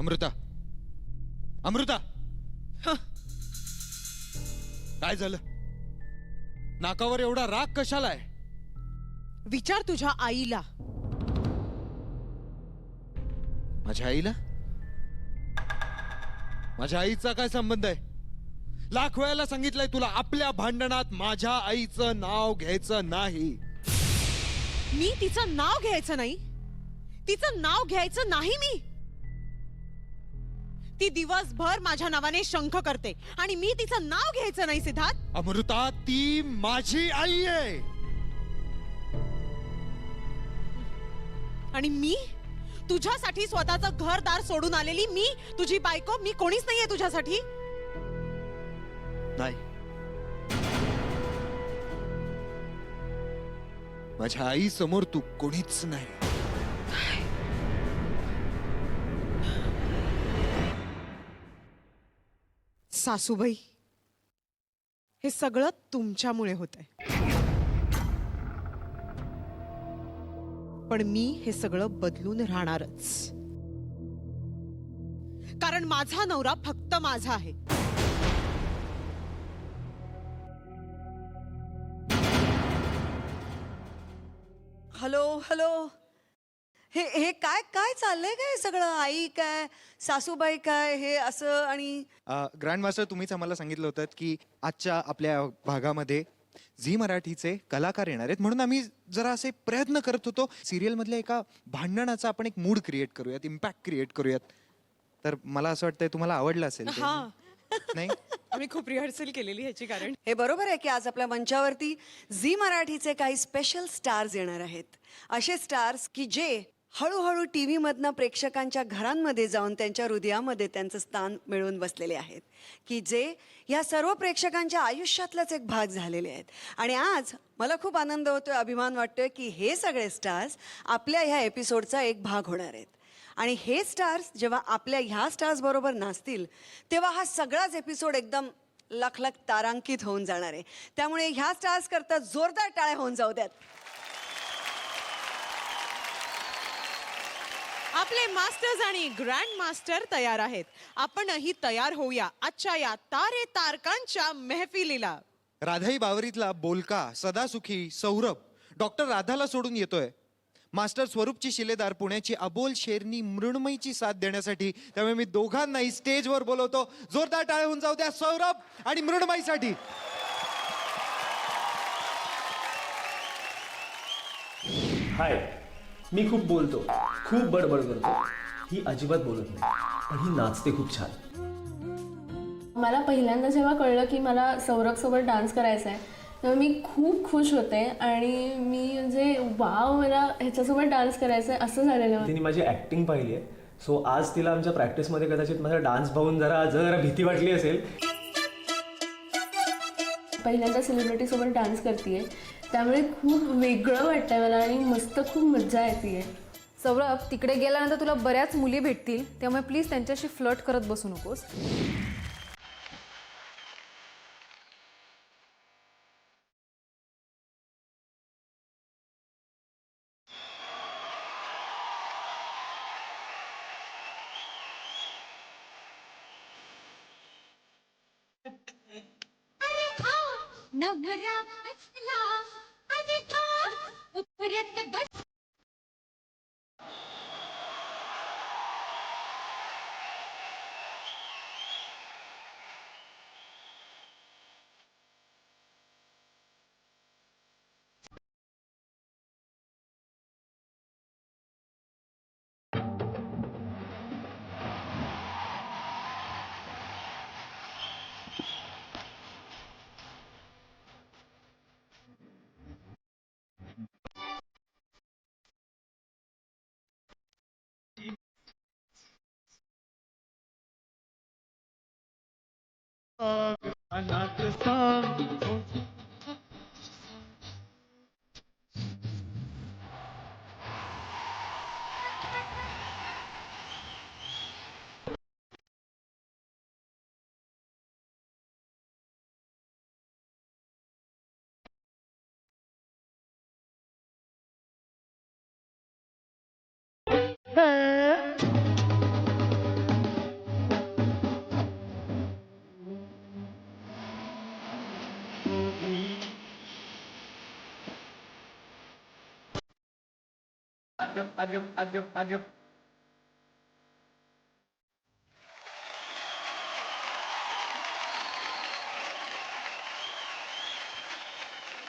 अमृता, अमृता, काय झालं? नाकावर एवढा राग कशाला आहे? विचार तुझ्या आईला. माझ्या आईला? माझ्या आईचा काय संबंध आहे? लाख वेळेला सांगितलंय तुला, आपल्या भांडणात माझ्या आईचं नाव घ्यायचं नाही. मी तिचं नाव घ्यायचं नाही? तिचं नाव घ्यायचं नाही मी? ती दिवसभर माझ्या नावाने शंख करते आणि मी तिचं नाव घ्यायचं नाही सिद्धार्थ? अमृता, ती माझी आई आहे. आणि मी तुझ्यासाठी स्वतःचं घरदार सोडून आलेली मी तुझी बायको, मी कोणीच नाहीये तुझ्यासाठी. नाही, माझ्या आई समोर तू कोणीच नाही. सासूबाई, हे सगळं तुमच्यामुळे होतंय. पण मी हे सगळं बदलून राहणारच. कारण माझा नवरा फक्त माझा आहे. हॅलो हॅलो, हे हे काय काय चाललंय काय सगळं? आई काय, सासूबाई काय, हे असं? आणि ग्रँड मास्टर, तुम्हीच आम्हाला सांगितलं होतं की आजच्या आपल्या भागामध्ये झी मराठीचे कलाकार येणार आहेत, म्हणून आम्ही जरा असे प्रयत्न करत होतो सिरियल मधल्या एका भांडणाचा आपण एक मूड क्रिएट करूयात, इम्पॅक्ट क्रिएट करूयात. तर मला असं वाटतंय तुम्हाला आवडलं असेल ते. हा, नाही? आम्ही खूप रिहर्सल केलेली ह्याची. कारण हे बरोबर आहे की आज आपल्या मंचावरती झी मराठीचे काही स्पेशल स्टार्स येणार आहेत. असे स्टार्स की जे हळूहळू टीव्ही मधनं प्रेक्षकांच्या घरांमध्ये जाऊन त्यांच्या हृदयामध्ये त्यांचं स्थान मिळवून बसलेले आहेत, की जे या सर्व प्रेक्षकांच्या आयुष्यातलाच एक भाग झालेले आहेत. आणि आज मला खूप आनंद होतोय, अभिमान वाटतोय की हे सगळे स्टार्स आपल्या ह्या एपिसोडचा एक भाग होणार आहेत. आणि हे स्टार्स जेव्हा आपल्या ह्या स्टार्स बरोबर नाचतील तेव्हा हा सगळाच एपिसोड एकदम लख लख तारांकित होऊन जाणार आहे. त्यामुळे ह्या स्टार्स करता जोरदार टाळ्या होऊन जाऊ द्यात. आपले मास्टर्स आणि ग्रँड मास्टर तयार आहेत. आपणही तयार होऊया आजच्या या तारे तारकांच्या मेहफिलीला. राधाई बावरीतला बोलका सदासुखी सौरभ डॉक्टर राधाला सोडून येतोय. मास्टर स्वरूपची शिलेदार पुण्याची अबोल शेरनी मृण्मयीची साथ देण्यासाठी. त्यामुळे मी दोघांनाही स्टेजवर बोलवतो. जोरदार टाळ्या होऊन जाऊ द्या सौरभ आणि मृण्मयीसाठी. हाय, मी खूप बोलतो, खूप बडबड करतो. ही अजिबात बोलत नाही, पण ही नाचते खूप छान. मला पहिल्यांदा जेव्हा कळलं की मला सौरभसोबत डान्स करायचा आहे तेव्हा मी खूप खुश होते आणि मी म्हणजे वाव, मला ह्याच्यासोबत डान्स करायचा आहे असं झालेलं. तिने माझी ॲक्टिंग पाहिली आहे, सो आज तिला आमच्या प्रॅक्टिसमध्ये कदाचित माझा डान्स पाहून जरा भीती वाटली असेल. पहिल्यांदा सेलिब्रिटीसोबत डान्स करते त्यामुळे खूप वेगळं वाटतंय मला आणि मस्त खूप मजा येते. सौरभ, तिकडे गेल्यानंतर तुला बऱ्याच मुली भेटतील, त्यामुळे प्लीज त्यांच्याशी फ्लर्ट करत बसू नकोस.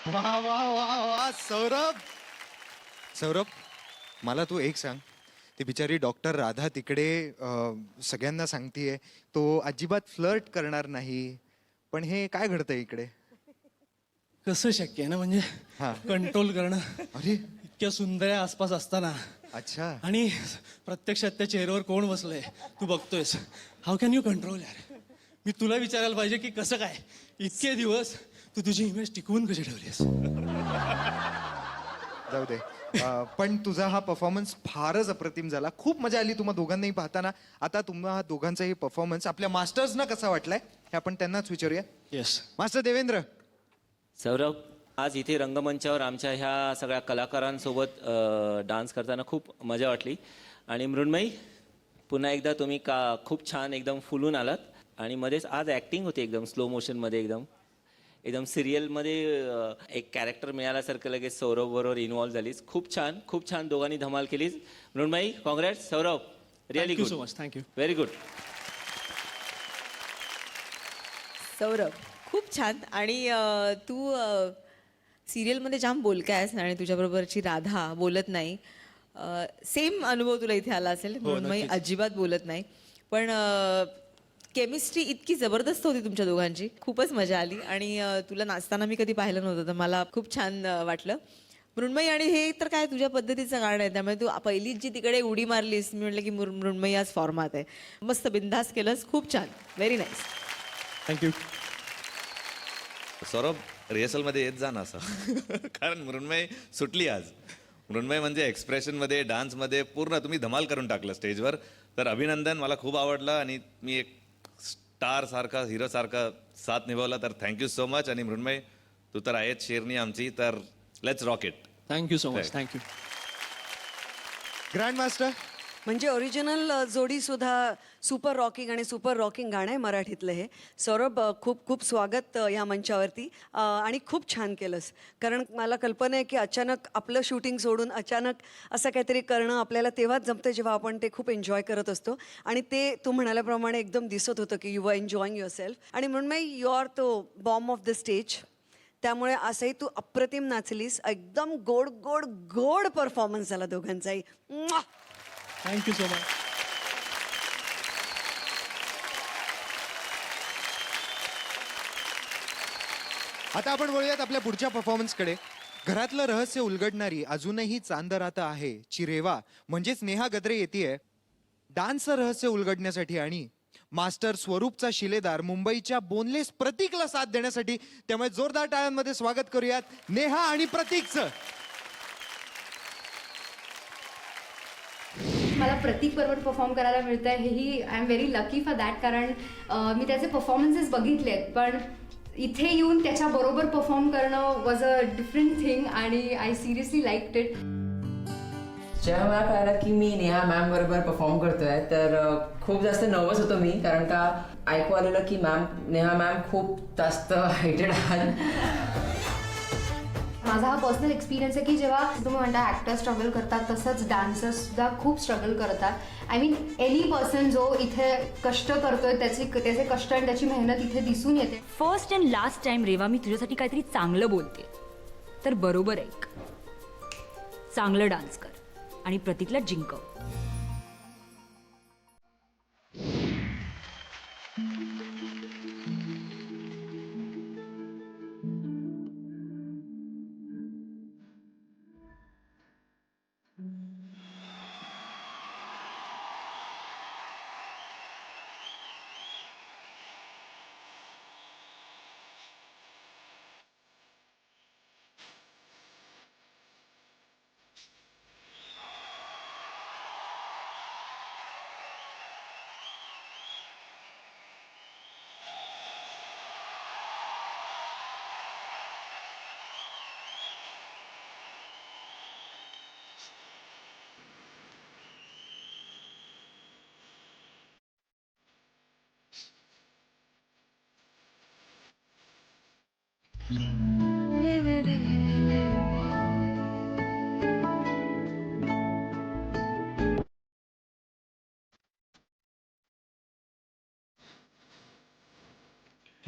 वा वा वा वा सौरभ सौरभ मला तू एक सांग ती बिचारी डॉक्टर राधा तिकडे सगळ्यांना सांगतीये तो अजिबात फ्लर्ट करणार नाही पण हे काय घडतंय इकडे कसं शक्य आहे ना म्हणजे हा. कंट्रोल करणं अरे इतक्या सुंदर आसपास असताना अच्छा आणि प्रत्यक्षात त्या चेअरवर कोण बसलंय तू बघतोयस हाऊ कॅन यू कंट्रोल यार मी तुला विचारायला पाहिजे की कसं काय इतके दिवस तू तुझी इमेज टिकवून कशी ठेवलीस जाऊ दे पण तुझा हा परफॉर्मन्स फारच अप्रतिम झाला खूप मजा आली तुम्हा दोघांनाही पाहताना आता तुम्हा दोघांचाही परफॉर्मन्स आपल्या मास्टर्सना कसा वाटलाय हे आपण त्यांनाच विचारूया येस मास्टर देवेंद्र सौरभ आज इथे रंगमंचावर आमच्या ह्या सगळ्या कलाकारांसोबत डान्स करताना खूप मजा वाटली आणि मृण्मयी पुन्हा एकदा तुम्ही खूप छान एकदम फुलून आलात आणि मध्येच आज ॲक्टिंग होती एकदम स्लो मोशनमध्ये एकदम सिरियलमध्ये एक कॅरेक्टर मिळाल्यासारखं लगेच सौरभ बरोबर इन्व्हॉल्व झालीस खूप छान दोघांनी धमाल केलीस Mrunmayi congrats Saurabh really thank you good so much thank you very good Saurabh खूप छान आणि तू सिरियलमध्ये जाम बोलका आहेस आणि तुझ्याबरोबरची राधा बोलत नाही सेम अनुभव तुला इथे आला असेल मृण्मयी अजिबात बोलत नाही पण केमिस्ट्री इतकी जबरदस्त होती तुमच्या दोघांची खूपच मजा आली आणि तुला नाचताना मी कधी पाहिलं नव्हतं तर मला खूप छान वाटलं मृण्मयी आणि हे तर काय तुझ्या पद्धतीचं गाणं आहे त्यामुळे तू पहिलीच जी तिकडे उडी मारलीस मी म्हटलं की मृण्मयी आज फॉर्मात आहे मस्त बिनधास्त केलंस खूप छान व्हेरी नाईस थँक्यू सौरभ रिहर्सलमध्ये येत जा ना असं कारण मृण्मय सुटली आज मृण्मय म्हणजे एक्सप्रेशनमध्ये डान्समध्ये पूर्ण तुम्ही धमाल करून टाकलं स्टेजवर तर अभिनंदन मला खूप आवडलं आणि मी एक स्टार सारखा हिरो सारखा साथ निभावला तर थँक्यू सो मच आणि मृण्मय तू तर आहेच शेरणी आमची तर let's rock it thank you so much thank you grand master म्हणजे ओरिजिनल जोडी सुद्धा सुपर रॉकिंग आणि सुपर रॉकिंग गाणं आहे मराठीतलं हे सौरभ खूप खूप स्वागत या मंचावरती आणि खूप छान केलंस कारण मला कल्पना आहे की अचानक आपलं शूटिंग सोडून अचानक असं काहीतरी करणं आपल्याला तेव्हाच जमतं जेव्हा आपण ते खूप एन्जॉय करत असतो आणि ते तू म्हणाल्याप्रमाणे एकदम दिसत होतं की you are enjoying yourself आणि म्हणून यू आर तो बॉम्ब ऑफ द स्टेज त्यामुळे असंही तू अप्रतिम नाचलीस एकदम गोड गोड गोड परफॉर्मन्स झाला दोघांचाही म्वा! थँक्यू सो मच आता आपण बोलूयात आपल्या पुढच्या परफॉर्मन्सकडे घरातलं रहस्य उलगडणारी अजूनही चांदरात आहे चिरेवा म्हणजेच नेहा गद्रे येतेय डान्सचं रहस्य उलगडण्यासाठी आणि मास्टर स्वरूपचा शिलेदार मुंबईच्या बोनलेस प्रतीकला साथ देण्यासाठी त्यामुळे जोरदार टाळ्यांमध्ये स्वागत करूयात नेहा आणि प्रतीकचं मला प्रतीक बरोबर परफॉर्म करायला मिळतं आहे हेही I am very lucky for that कारण मी त्याचे परफॉर्मन्सेस बघितले आहेत पण इथे येऊन त्याच्याबरोबर परफॉर्म करणं वॉज अ डिफरंट थिंग आणि आय सिरियसली लाईक्ड इट जेव्हा मला कळलं की मी नेहा मॅम बरोबर परफॉर्म करतोय तर खूप जास्त नर्वस होतो मी कारण का ऐकू आलेलं की नेहा मॅम खूप जास्त हायटेड आहात माझा हा पर्सनल एक्सपिरियन्स आहे की जेव्हा तुम्ही म्हणता ॲक्टर स्ट्रगल करतात तसंच डान्सर्ससुद्धा खूप स्ट्रगल करतात आय मीन एनी पर्सन जो इथे कष्ट करतोय त्याचे कष्ट आणि त्याची मेहनत इथे दिसून येते first and last time Reva मी तुझ्यासाठी काहीतरी चांगलं बोलते तर बरोबर ऐक चांगलं डान्स कर आणि प्रतीकला जिंकव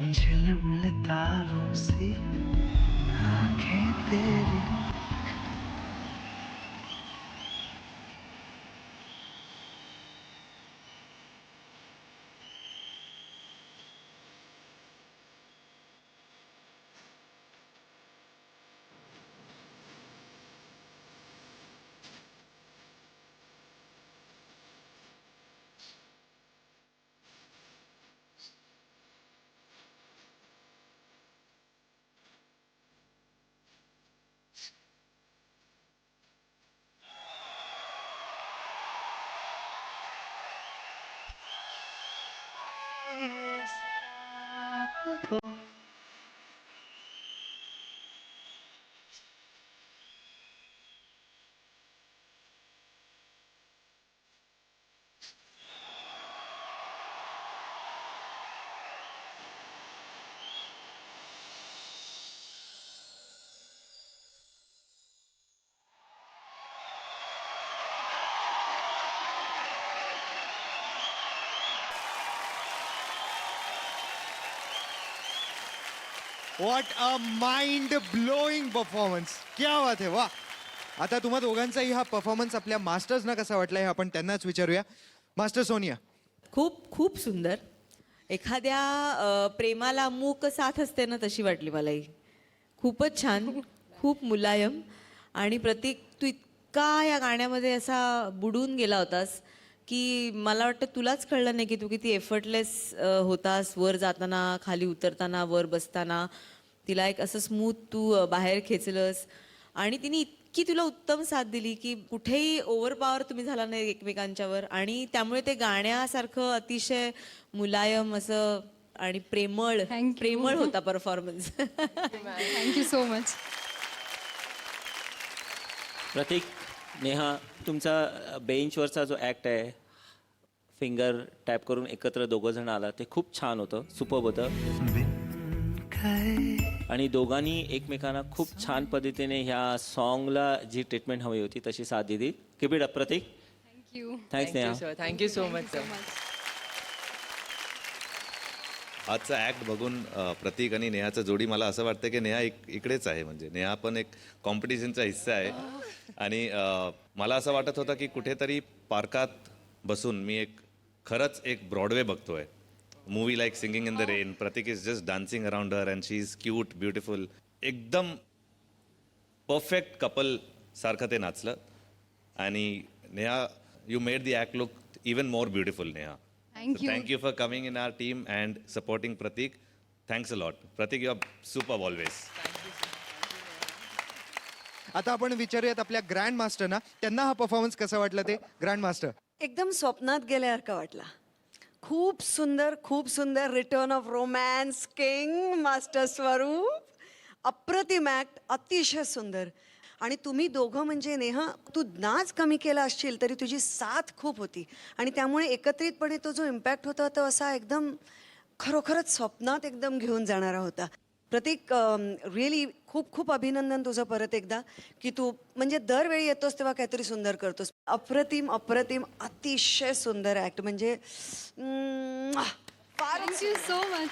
झिलमिल तारों से आंखें तेरी. What a mind blowing performance. क्या बात आहे, वा. आता तुम्हा दोघांचाही हा परफॉर्मन्स आपल्या मास्टर्सना कसा वाटला हे आपण त्यांनाच विचारूया. मास्टर सोनिया. खूप खूप सुंदर. एखाद्या प्रेमाला मूक साथ असते ना, तशी वाटली मलाही. खूपच छान, खूप मुलायम. आणि प्रतीक, तू इतका या गाण्यामध्ये असा बुडून गेला होतास की मला वाटतं तुलाच कळलं नाही की तू किती एफर्टलेस होतास. वर जाताना, खाली उतरताना, वर बसताना तिला एक असं स्मूथ तू बाहेर खेचलंस. आणि तिने इतकी तुला उत्तम साथ दिली की कुठेही ओव्हरपॉवर तुम्ही झाला नाही एकमेकांच्यावर. आणि त्यामुळे ते गाण्यासारखं अतिशय मुलायम असं आणि प्रेमळ होता performance. Thank you so much. Pratik, Neha, तुमचा बेंचवरचा जो ॲक्ट आहे, फिंगर टॅप करून एकत्र दोघं जण आला, ते खूप छान होतं, सुपर्ब होतं. आणि दोघांनी एकमेकांना खूप छान पद्धतीने ह्या सॉन्गला जी ट्रीटमेंट हवी होती तशी साथ दिली. Keep it up Prateek. Thank you. Thanks Neha. Thank you so much sir. आजचा ॲक्ट बघून प्रतीक आणि नेहाचं जोडी, मला असं वाटतं की नेहा इकडेच आहे. म्हणजे नेहा पण एक कॉम्पिटिशनचा हिस्सा आहे. आणि मला असं वाटत होतं की कुठेतरी पार्कात बसून मी खरंच एक ब्रॉडवे बघतोय. Movie like singing in the rain. Prateek is just dancing around her and she is cute, beautiful. एकदम परफेक्ट कपल सारखं ते नाचलं. आणि Neha, you made the act look even more beautiful. Neha, thank you for coming in our team and supporting Prateek. Thanks a lot. Prateek, you are super always. आता आपण विचारूयात आपल्या grand मास्टरना, त्यांना हा परफॉर्मन्स कसा वाटला ते. Grand master. एकदम स्वप्नात गेल्यासारखा वाटला. खूप सुंदर, खूप सुंदर. Return of romance king master स्वरूप. अप्रतिम ॲक्ट, अतिशय सुंदर. आणि तुम्ही दोघं म्हणजे नेहा, तू नाच कमी केला असशील तरी तुझी साथ खूप होती. आणि त्यामुळे एकत्रितपणे तो जो इम्पॅक्ट होता तो असा एकदम खरोखरच स्वप्नात एकदम घेऊन जाणारा होता. प्रतीक, रिअली खूप खूप अभिनंदन तुझं परत एकदा की तू म्हणजे दरवेळी येतोस तेव्हा काहीतरी सुंदर करतोस. अप्रतिम अप्रतिम, अतिशय सुंदर ॲक्ट. म्हणजे thank you so much.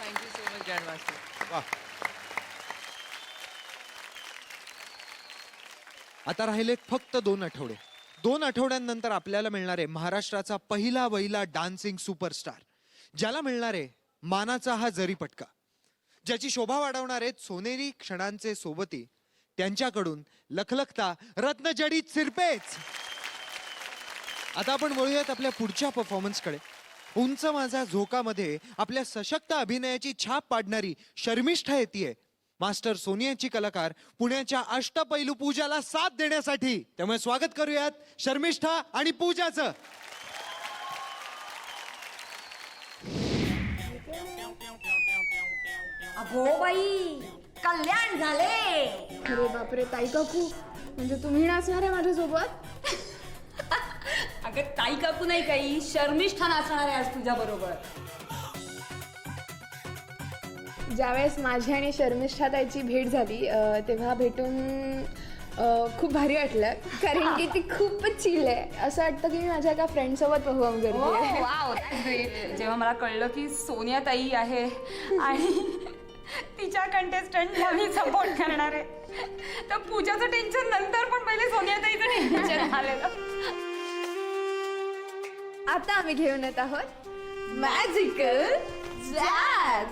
Thank you so much grand master. आता राहिले फक्त 2 आठवडे. 2 आठवड्यांनंतर आपल्याला मिळणार आहे महाराष्ट्राचा पहिला वहिला डान्सिंग सुपरस्टार, ज्याला मिळणार आहे मानाचा हा जरीपटका, ज्याची शोभा वाढवणार आहेत सोनेरी क्षणांचे सोबती, त्यांच्याकडून लखलखता रत्नजडित सिरपेच. आता आपण वळूयात आपल्या पुढच्या परफॉर्मन्सकडे. उंच माझा झोकामध्ये आपल्या सशक्त अभिनयाची छाप पाडणारी शर्मिष्ठा येते मास्टर सोनियाची कलाकार पुण्याच्या अष्टपैलू पूजाला साथ देण्यासाठी. त्यामुळे स्वागत करूयात शर्मिष्ठा आणि पूजाचं. अगो बाई, कल्याण झाले. अरे बापरे, ताई काकू, म्हणजे तुम्ही नाचणार आहे माझ्यासोबत? अगं ताई काकू नाही, काही शर्मिष्ठा नाचणार आहे आज तुझ्या बरोबर. ज्यावेळेस माझी आणि शर्मिष्ठा ताईची भेट झाली तेव्हा भेटून खूप भारी वाटलं कारण की ती खूपच चिल आहे. असं वाटतं की मी माझ्या एका फ्रेंडसोबत परफॉर्म करते. वाव, जेव्हा मला कळलं की सोनिया ताई आहे आणि तिच्या कंटेस्टंटला मी सपोर्ट करणार आहे, तर पूजाचं टेन्शन नंतर पण पहिले सोनिया ताईचं टेन्शन आलेलं. आता आम्ही घेऊन येत आहोत मॅजिकल जॅझ.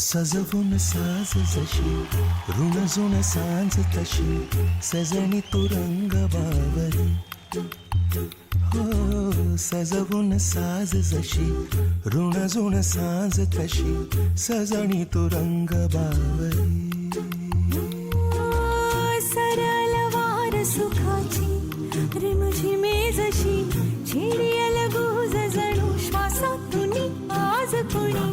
सजवून साज जशी ऋणजुण सांज तशी सजणी तू रंग बावरी. हो सजवून साज जशी ऋणजुण सांज तशी सजणी तू रंग बावरी. सरळ वार सुखाची रिमझिमे जशी झिडियल गुज जणू श्वासातून आज कुणी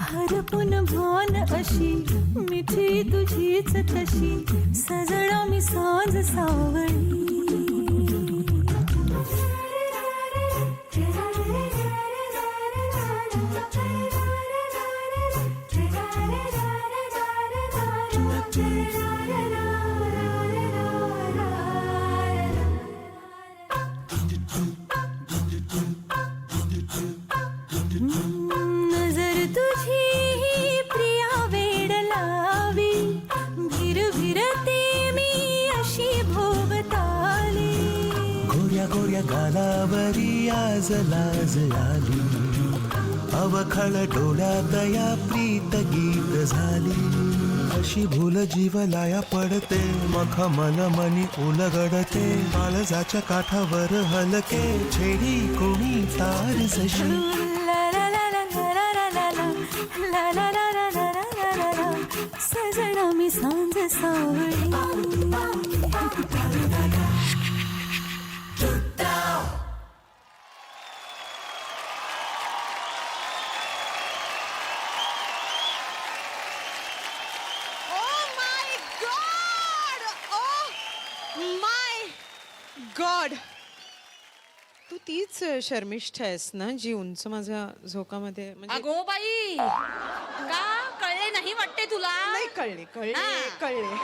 हरपून भान अशी मिठी तुझीच तशी सजणा मी सांज सावळी. नजर तुझी ही प्रिया वेड लावी भिर भिरते मी अशी भोवताली. गोऱ्या गोऱ्या गालावरी आज लाज आली अवखळ डोळ्यात या प्रीत गीत झाली. अशी भूल जीवलाया पडते मखमल मनी उलगडते काळजाच्या काठावर हलके छेडी कोणी तार जशी. सजना मी सांज सावळी. गॉड, तू तीच शर्मिष्ठ आहेस ना जी उंच माझ्या झोकामध्ये म्हणजे अगो बाई, का कळले नाही वाटते तुला? नाही कळले कळले कळले.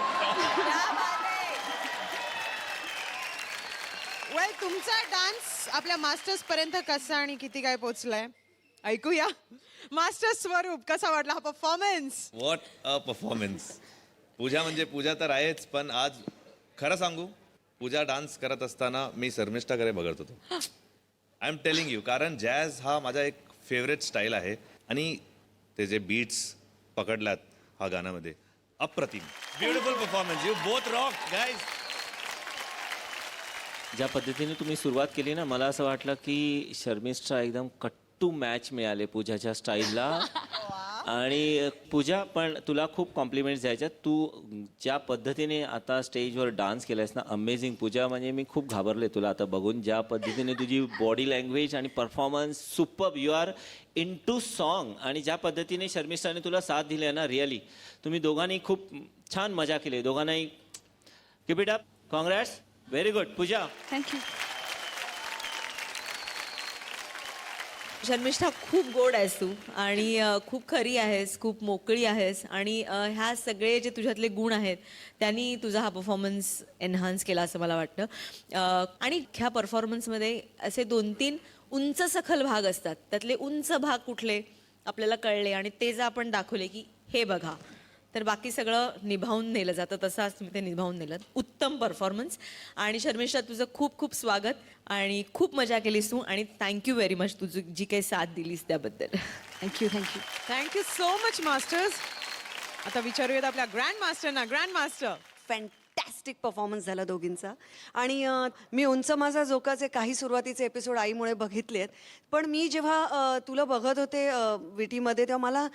वेल, तुमचा डान्स आपल्या मास्टर्स पर्यंत कसा आणि किती काय पोचलाय ऐकूया. मास्टर स्वरूप, कसा वाटला हा performance? What a performance. Pooja म्हणजे पूजा तर आहेच, पण आज खरं सांगू पूजा डान्स करत असताना मी शर्मिष्ठाकडे बघत होतो. आय एम टेलिंग यू, कारण जॅझ हा माझा एक फेवरेट स्टाईल आहे आणि ते जे बीट्स पकडल्यात हा गाण्यामध्ये अप्रतिम. Beautiful performance, you both rock guys. ज्या पद्धतीने तुम्ही सुरुवात केली ना, मला असं वाटलं की शर्मिष्ठा एकदम कट्टू मॅच मिळाले पूजाच्या स्टाईलला. आणि पूजा, पण तुला खूप कॉम्प्लिमेंट्स द्यायच्या. तू ज्या पद्धतीने आता स्टेजवर डान्स केलायस ना, अमेझिंग पूजा. म्हणजे मी खूप घाबरले तुला आता बघून. ज्या पद्धतीने तुझी बॉडी लँग्वेज आणि performance superb. You are into song. आणि ज्या पद्धतीने शर्मिष्ठाने तुला साथ दिली आहे ना, रिअली तुम्ही दोघांनी खूप छान मजा केली. दोघांनाही keep it up. Congrats. Very good Pooja. Thank you. Sharmishtha, खूप गोड आहेस तू आणि खूप खरी आहेस, खूप मोकळी आहेस आणि ह्या सगळे जे तुझ्यातले गुण आहेत त्यांनी तुझा हा परफॉर्मन्स एन्हान्स केला असं मला वाटतं. आणि ह्या परफॉर्मन्समध्ये असे 2-3 उंच सखल भाग असतात. त्यातले उंच भाग कुठले आपल्याला कळले आणि ते जर आपण दाखवले की हे बघा, तर बाकी सगळं निभावून नेलं जातं. तसं आज तुम्ही ते निभावून नेलं. उत्तम परफॉर्मन्स. आणि शर्मिष्ठा, तुझं खूप खूप स्वागत आणि खूप मजा केलीस तू आणि थँक्यू व्हेरी मच तुझी जी काही साथ दिलीस त्याबद्दल. Thank you thank you. Thank you so much masters. आता विचारूयात आपल्या ग्रँड मास्टरना. ग्रँड मास्टर, फॅन्टॅस्टिक परफॉर्मन्स झाला दोघींचा. आणि मी उंच माझा झोकाचे काही सुरुवातीचे एपिसोड आईमुळे बघितले आहेत, पण मी जेव्हा तुला बघत होते विटीमध्ये तेव्हा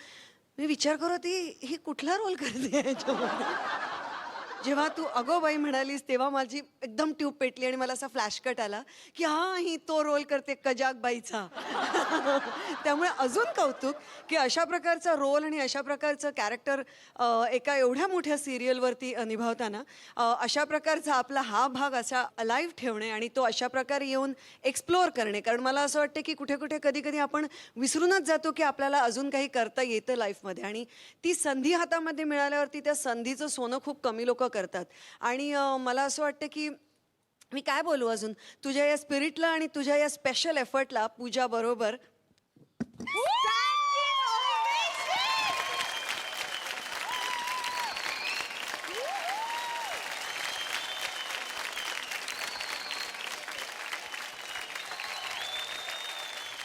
मी विचार करत होती ही कुठला रोल करते याच्यामध्ये. जेव्हा तू अगो बाई म्हणालीस तेव्हा माझी एकदम ट्यूब पेटली आणि मला असा फ्लॅशकट आला की ही तो रोल करते कजाक बाईचा. त्यामुळे अजून कौतुक की अशा प्रकारचा रोल आणि अशा प्रकारचं कॅरेक्टर एका एवढ्या मोठ्या सिरियलवरती निभावताना अशा प्रकारचा आपला हा भाग असा अलाइव्ह ठेवणे आणि तो अशा प्रकारे येऊन एक्सप्लोअर करणे. कारण मला असं वाटतं की कुठे कुठे कधी कधी आपण विसरूनच जातो की आपल्याला अजून काही करता येतं लाईफमध्ये, आणि ती संधी हातामध्ये मिळाल्यावरती त्या संधीचं सोनं खूप कमी लोक करतात. आणि मला असं वाटतं की मी काय बोलू अजून, तुझ्या या स्पिरिटला आणि तुझ्या या स्पेशल एफर्टला पूजा बरोबर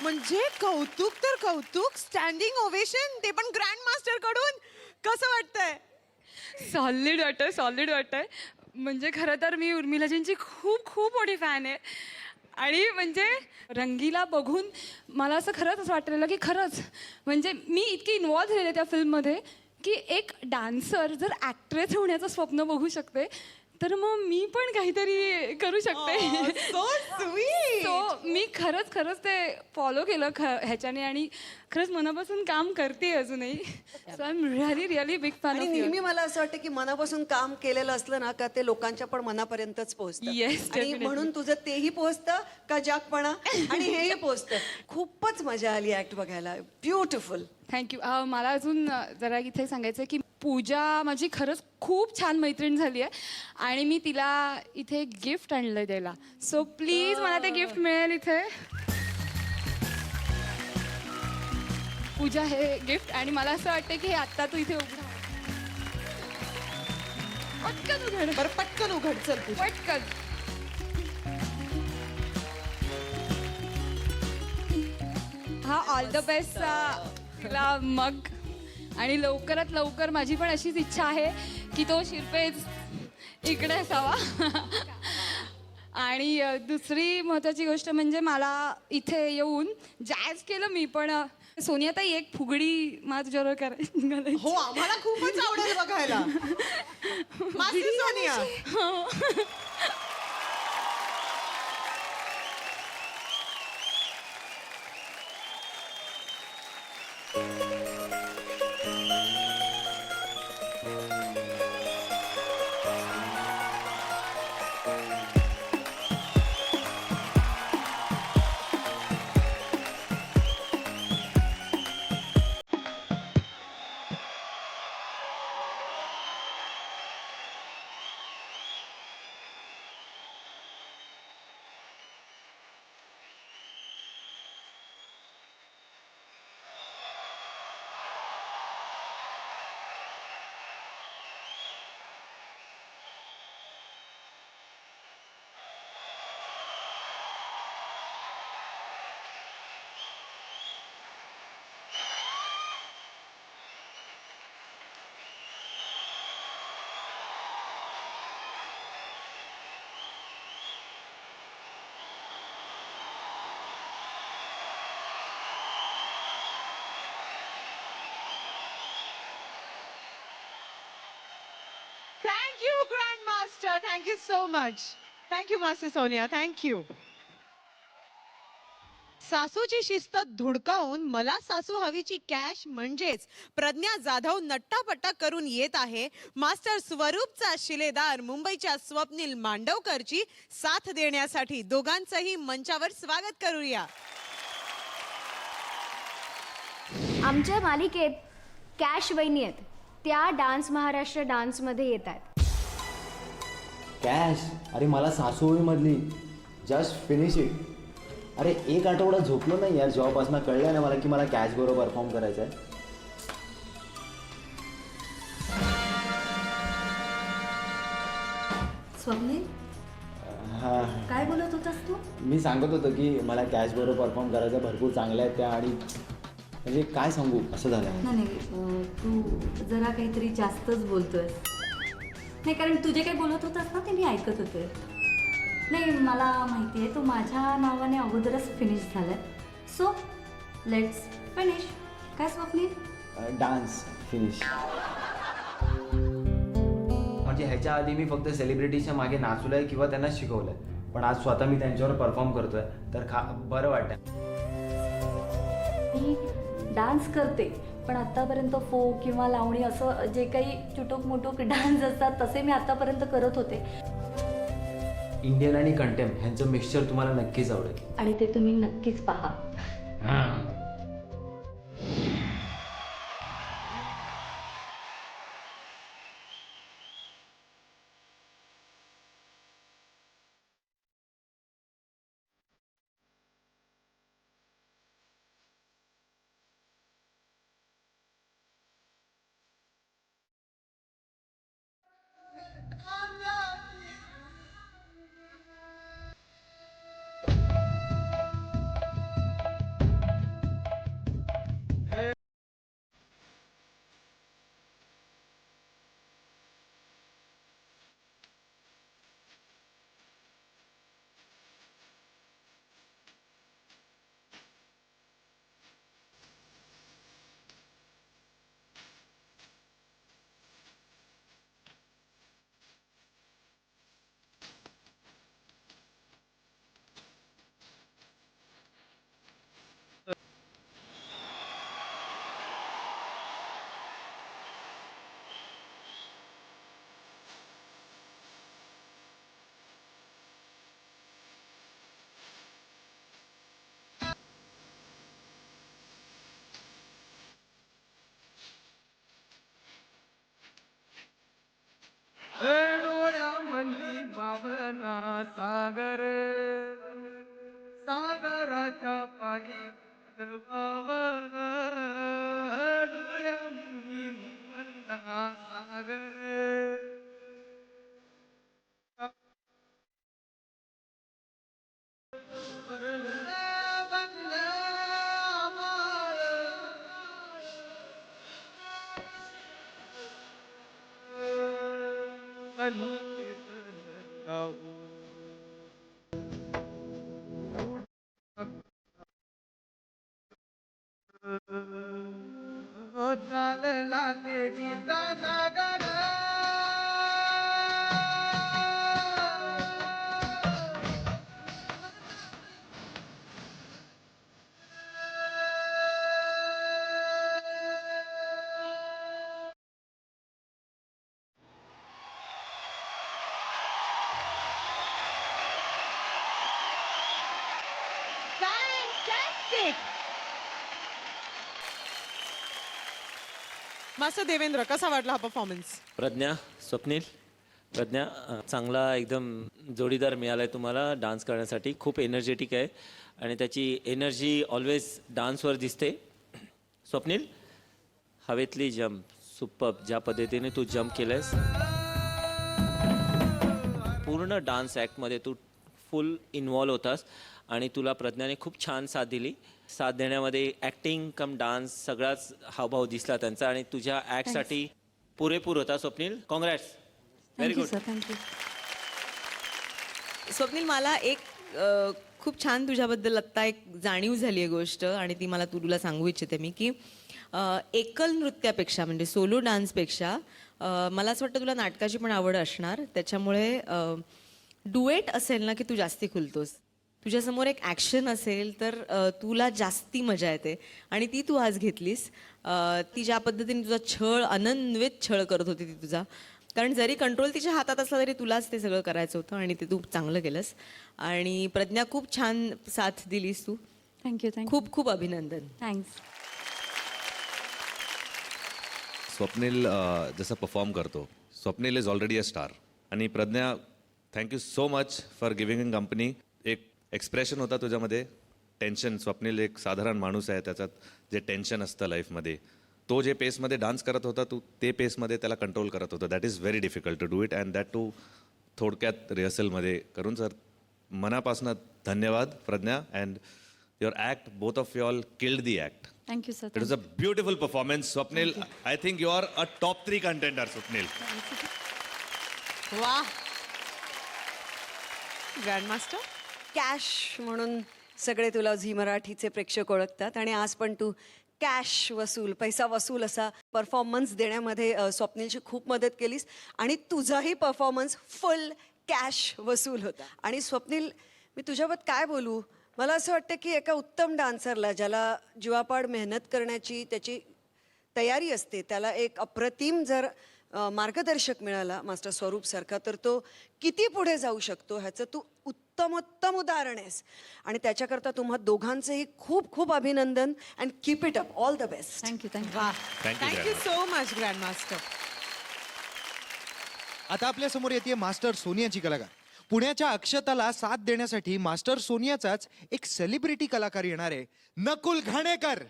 म्हणजे कौतुक तर कौतुक, स्टँडिंग ओवेशन, ते पण ग्रँड मास्टर कडून. कसं वाटतंय? सॉलिड वाटतंय. म्हणजे खरं तर मी उर्मिलाजींची खूप खूप मोठी फॅन आहे. आणि म्हणजे रंगीला बघून मला खरंच असं वाटलेलं की खरंच म्हणजे मी इतकी इन्व्हॉल्व झालेले त्या फिल्ममध्ये की एक डान्सर जर ॲक्ट्रेस होण्याचं स्वप्न बघू शकते तर मग मी पण काहीतरी करू शकते. सो मी खरंच ते फॉलो केलं ह्याच्याने आणि खरंच मनापासून काम करते अजूनही. So I am really big fan. आणि नेहमी मला असं वाटतं की मनापासून काम केलेलं असलं ना का ते लोकांच्या पण मनापर्यंतच पोहोचतं. Yes, आणि definitely. म्हणून तुझं तेही पोहोचतं का जागपणा आणि हेही पोहोचतं. खूपच मजा आली ऍक्ट बघायला. ब्युटिफुल. थँक्यू. मला अजून जरा इथे सांगायचं आहे की पूजा माझी खरंच खूप छान मैत्रीण झाली आहे आणि मी तिला इथे गिफ्ट आणलं द्यायला. सो प्लीज मला ते गिफ्ट मिळेल इथे. पूजा हे गिफ्ट. आणि मला असं वाटतं की हे आत्ता तू इथे उघडा. पटकन उघड. बरं पटकन उघड. चल पूजा. पटकन. हा ऑल द बेस्टचा तिला मग. आणि लवकरात लवकर माझी पण अशीच इच्छा आहे की तो शिरपेज इकडे असावा. आणि दुसरी महत्त्वाची गोष्ट म्हणजे मला इथे येऊन जॅज केलं मी, पण सोनियाताई एक फुगडी मला तुझ्यावर करायची. हो आम्हाला खूपच आवडेल बघायला. मासी Sonia. Thank you, Grandmaster. Thank you so much. Thank you, Master Sonia. Thank you. सासूची शिस्त धुडकावून मला सासू हवीची कॅश म्हणजेच प्रज्ञा जाधव नट्टापट्टा करून येत आहे. मास्टर स्वरूपचा शिलेदार मुंबईच्या स्वप्नील मांडवकरची साथ देण्यासाठी दोघांचंही मंचावर स्वागत करूया. आमच्या मालिकेत कॅश वहिनी आहेत, त्या डान्स महाराष्ट्र डान्समध्ये येत आहेत. कॅश. अरे मला सासूमधली जस्ट फिनिश इट. अरे एक आठवडा झोपलो नाही यार जेव्हापासून कळलं ना मला की मला कॅश बरोबर परफॉर्म करायचं आहे. स्वप्नील हां काय बोलत होतास तू? मी सांगत होतो की मला कॅश बरोबर परफॉर्म करायचं. भरपूर चांगल्या आहेत त्या आणि म्हणजे काय सांगू असं झालं. नाही तू जरा काहीतरी जास्तच बोलतोय. नाही, कारण तुझे काय बोलत होतास ना ते मी ऐकत होते. नाही, मला माहिती आहे तू माझ्या नावाने अगोदरच फिनिश झालाय. So let's finish. काय स्वप्नील? Dance finish. म्हणजे ह्याच्या आधी मी फक्त सेलिब्रिटीच्या मागे नाचलोय किंवा त्यांना शिकवलंय, पण आज स्वतः मी त्यांच्यावर परफॉर्म करतोय तर बरं वाटतं. मी डान्स करते, पण आत्तापर्यंत फोक किंवा लावणी असं जे काही चुटूक मुटूक डान्स असतात तसे मी आत्तापर्यंत करत होते. इंडियन आणि कंटेम ह्यांचं मिक्सचर तुम्हाला नक्कीच आवडेल. आणि ते तुम्ही नक्कीच पहा. सागर सागराच्या पाणी मास्टर देवेंद्र, कसा वाटला हा परफॉर्मन्स? प्रज्ञा, स्वप्नील, प्रज्ञा चांगला एकदम जोडीदार मिळाला आहे तुम्हाला डान्स करण्यासाठी. खूप एनर्जेटिक आहे आणि त्याची एनर्जी ऑलवेज डान्सवर दिसते. स्वप्नील, हवेतली जंप सुपर्ब. ज्या पद्धतीने तू जंप केलंयस, पूर्ण डान्स ॲक्टमध्ये तू फुल इन्वॉल्व होतास आणि तुला प्रज्ञाने खूप छान साथ दिली. साथ देण्यामध्ये ॲक्टिंग कम डान्स सगळाच हावभाव दिसला त्यांचा आणि तुझ्या ॲक्टसाठी पुरेपूर होता. Swapnil, congrats, very good. Thank you. Swapnil, मला एक खूप छान तुझ्याबद्दल आत्ता एक जाणीव झाली आहे गोष्ट आणि ती मला तुला सांगू इच्छिते मी की एकल नृत्यापेक्षा म्हणजे सोलो डान्सपेक्षा मला असं वाटतं तुला नाटकाची पण आवड असणार. त्याच्यामुळे डुएट असेल ना की तू जास्ती खुलतोस. तुझ्यासमोर एक ॲक्शन असेल तर तुला जास्ती मजा येते आणि ती तू आज घेतलीस. ती ज्या पद्धतीने तुझा छळ, अनन्वित छळ करत होती ती तुझा, कारण जरी कंट्रोल तिच्या हातात असला तरी तुलाच ते सगळं करायचं होतं आणि ते तू चांगलं केलंस. आणि प्रज्ञा, खूप छान साथ दिलीस तू. थँक्यू. खूप खूप अभिनंदन. थँक्स. स्वप्नील जसं परफॉर्म करतो, Swapnil is already a star. आणि Pragya, thank you so much for giving in company. एक एक्सप्रेशन होता तुझ्यामध्ये, टेन्शन. स्वप्नील एक साधारण माणूस आहे, त्याच्यात जे टेन्शन असतं लाईफमध्ये, तो जे पेसमध्ये डान्स करत होता तू ते पेसमध्ये त्याला कंट्रोल करत होता. That is very difficult to do it and that too थोडक्यात रिहर्सलमध्ये करून. सर, मनापासून धन्यवाद Pragya. And your act, both of you all killed the act. Thank you sir. It was a beautiful performance. Swapnil, I think you are a top 3 contender. Swapnil, वा grandmaster. Cash म्हणून सगळे तुला Zee मराठीचे प्रेक्षक ओळखतात आणि आज पण तू कॅश वसूल पैसा वसूल असा परफॉर्मन्स देण्यामध्ये स्वप्नीलची खूप मदत केलीस आणि तुझाही परफॉर्मन्स फुल कॅश वसूल होता. आणि स्वप्नील, मी तुझ्याबाबत काय बोलू, मला असं वाटतं की एका उत्तम डान्सरला ज्याला जीवापाड मेहनत करण्याची त्याची तयारी असते त्याला एक अप्रतिम जर मार्गदर्शक मिळाला मास्टर स्वरूप सारखा तर तो किती पुढे जाऊ शकतो ह्याचं तू उत्तमोत्तम उदाहरण आहेस. आणि त्याच्याकरता तुम्हा दोघांचेही खूप खूप अभिनंदन and keep it up. All the best. Thank you वा Thank you, thank you so much grandmaster. आता आपल्या समोर येते मास्टर सोनियाची कलाकार. पुण्याच्या अक्षताला साथ देण्यासाठी मास्टर सोनियाचाच एक सेलिब्रिटी कलाकार येणार आहे, नकुल घाणेकर.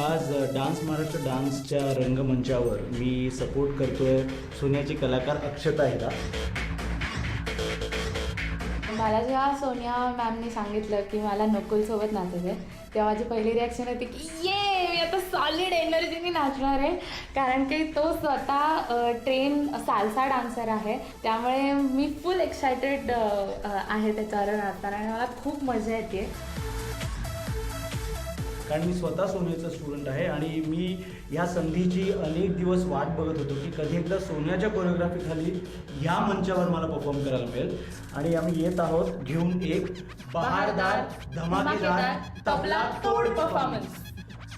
आज डान्स महाराष्ट्र डान्सच्या रंगमंचावर मी सपोर्ट करतोय सोनियाची कलाकार अक्षता हिरा. मला जेव्हा सोनिया मॅमने सांगितलं की मला नकुलसोबत नाचायचं आहे तेव्हा माझी पहिली रिॲक्शन होती की ये मी आता सॉलिड एनर्जीने नाचणार आहे, कारण की तो स्वतः ट्रेन साल्सा डान्सर आहे. त्यामुळे मी फुल एक्सायटेड आहे त्याच्यावर नाचताना आणि मला खूप मजा येते. कारण मी स्वतः सोनियाचा स्टुडंट आहे आणि मी ह्या संधीची अनेक दिवस वाट बघत होतो की कधी एकदा सोनियाच्या कोरिओग्राफीखाली ह्या मंचावर मला परफॉर्म करायला मिळेल. आणि आम्ही येत आहोत घेऊन एक बहारदार धमाकेदार तबला तोड परफॉर्मन्स.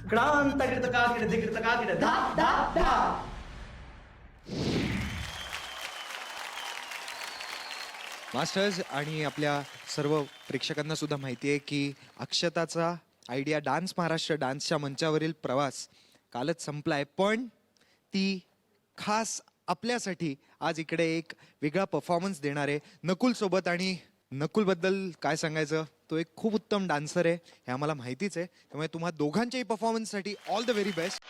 क्रांत धाप धाप धाप. मास्टर्स आणि आपल्या सर्व प्रेक्षकांना सुद्धा माहिती आहे की अक्षताचा आयडिया डान्स महाराष्ट्र डान्सच्या मंचावरील प्रवास कालच संपलाय, पण ती खास आपल्यासाठी आज इकडे एक वेगळा परफॉर्मन्स देणार आहे नकुल सोबत. आणि नकुलबद्दल काय सांगायचं, तो एक खूप उत्तम डान्सर आहे हे आम्हाला माहितीच आहे. त्यामुळे तुम्हा दोघांच्याही परफॉर्मन्ससाठी all the very best.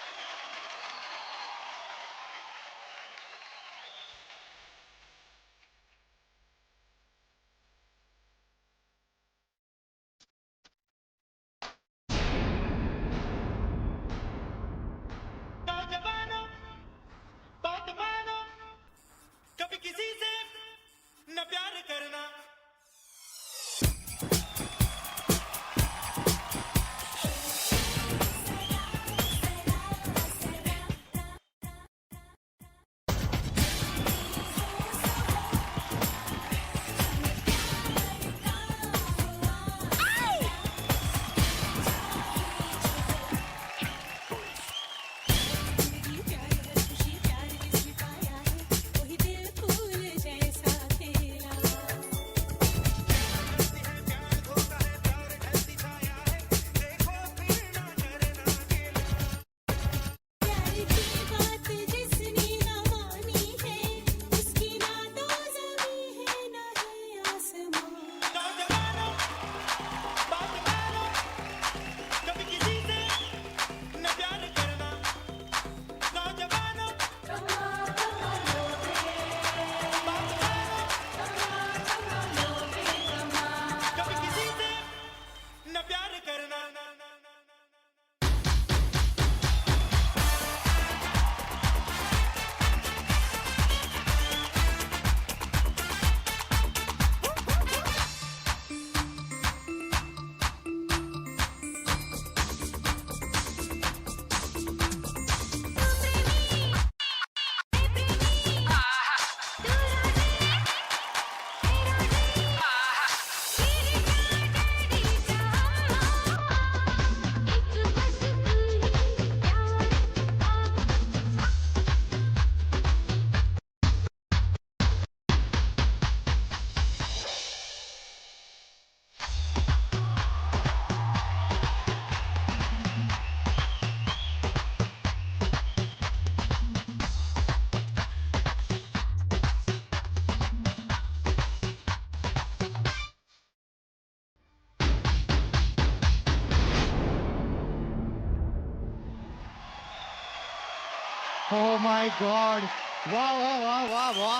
Oh my God! वा वा वा वा वा.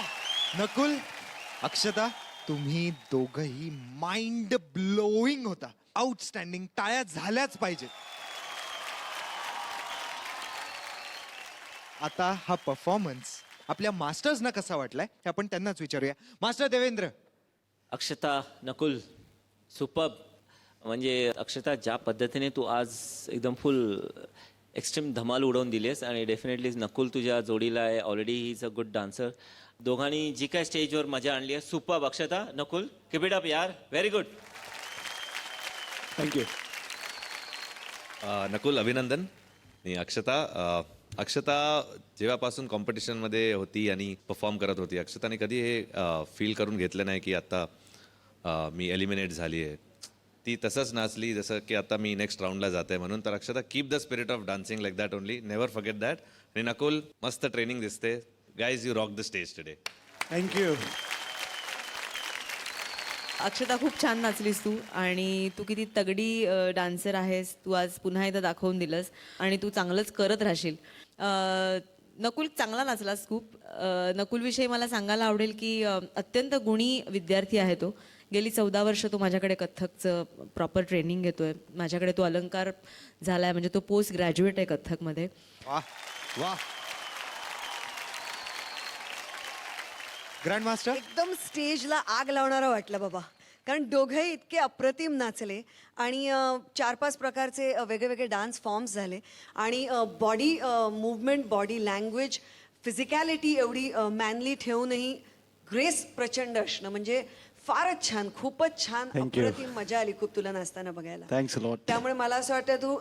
नकुल, अक्षता, तुम्ही दोघही माइंड ब्लोईंग होता. आउटस्टँडिंग. टाळ्या झाल्याच पाहिजेत. आता हा परफॉर्मन्स आपल्या मास्टर्सना कसा वाटलाय हे आपण त्यांनाच विचारूया. मास्टर देवेंद्र. अक्षता, नकुल, सुपर. म्हणजे अक्षता, ज्या पद्धतीने तू आज एकदम फुल एक्स्ट्रीम धमाल उडवून दिलीस आणि डेफिनेटली नकुल तुझ्या जोडीला आहे. Already he is a good dancer. दोघांनी जी काय स्टेजवर मजा आणली आहे, super. Akshata, Nakul, keep it up यार, व्हेरी गुड. थँक्यू. नकुल, अभिनंदन. आणि अक्षता जेव्हापासून कॉम्पिटिशनमध्ये होती आणि परफॉर्म करत होती, अक्षताने कधी हे फील करून घेतलं नाही की आता मी एलिमिनेट झाली आहे. ती तसंच नाचली जसं की आता मी नेक्स्ट राऊंडला जाते आहे म्हणून. तर Akshata, keep the spirit of dancing like that only. Never forget that. आणि नकुल, मस्त ट्रेनिंग दिसते. Guys, you rock the stage today. Thank you. Akshata, खूप छान नाचलीस तू आणि तू किती तगडी डान्सर आहेस. तू आज पुन्हा एकदा दाखवून दिलंस आणि तू चांगलंच करत राहशील. नकुल, चांगला नाचलास खूप. नकुलविषयी मला सांगायला आवडेल की अत्यंत गुणी विद्यार्थी आहे तो. गेली 14 वर्ष तो माझ्याकडे कथ्थकचं प्रॉपर ट्रेनिंग घेतोय. माझ्याकडे तो अलंकार झालाय, म्हणजे तो पोस्ट ग्रॅज्युएट आहे कथ्थकमध्ये. वा वा. Grand master. एकदम स्टेजला आग लावणारं वाटलं बाबा, कारण दोघंही इतके अप्रतिम नाचले आणि 4-5 प्रकारचे वेगवेगळे डान्स फॉर्म्स झाले आणि बॉडी मूवमेंट, बॉडी लँग्वेज, फिजिकॅलिटी एवढी मॅनली ठेवूनही ग्रेस प्रचंड असणं म्हणजे फारच छान, खूपच छान. अप्रतिम मजा आली खूप तुला नाचताना बघायला. Thanks lot. त्यामुळे मला असं वाटतं तू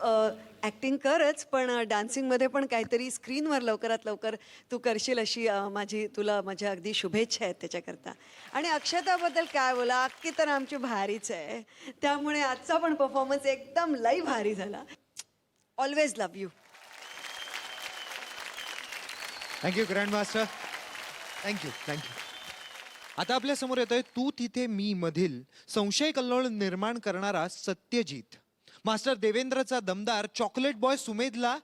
ॲक्टिंग करच, पण डान्सिंगमध्ये पण काहीतरी स्क्रीनवर लवकरात लवकर तू करशील अशी तुला माझ्या अगदी शुभेच्छा आहेत त्याच्याकरता. आणि अक्षताबद्दल काय बोला, अक्की तर आमची भारीच आहे. त्यामुळे आजचा पण परफॉर्मन्स एकदम लई भारी झाला. Always love you. Thank you grand master. Thank you. आता आपल्या समोर येतोय तू तिथे मी मधील संशय कल्लोळ निर्माण करणारा सत्यजित. मास्टर देवेंद्रचा दमदार चॉकलेट बॉय सुमेधला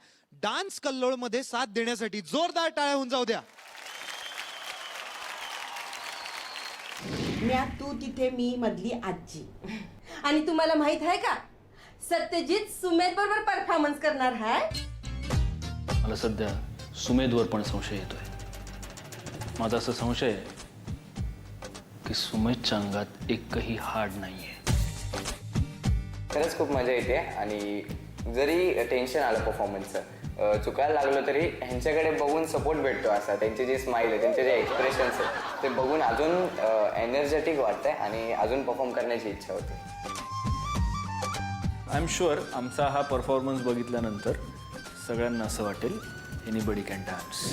डान्स कल्लोळ मध्ये साथ देण्यासाठी जोरदार टाळ्या होऊन जाऊ द्या. म्या तू तिथे मी मधली आजी. आणि तुम्हाला माहित आहे का, सत्यजित सुमेध बरोबर परफॉर्मन्स करणार आहे. मला सध्या सुमेधवर पण संशय येतोय. माझा असं संशय आहे की सुमेधच्या अंगात एकही हाड नाहीये. खरंच खूप मजा येते आणि जरी टेन्शन आलं परफॉर्मन्सचं, चुकायला लागलो तरी ह्यांच्याकडे बघून सपोर्ट भेटतो. असा त्यांची जी स्माईल आहे, त्यांचे जे एक्सप्रेशन्स आहेत ते बघून अजून एनर्जेटिक वाटतंय आणि अजून परफॉर्म करण्याची इच्छा होते. आय एम शुअर आमचा हा परफॉर्मन्स बघितल्यानंतर सगळ्यांना असं वाटेल एनीबडी कॅन डान्स.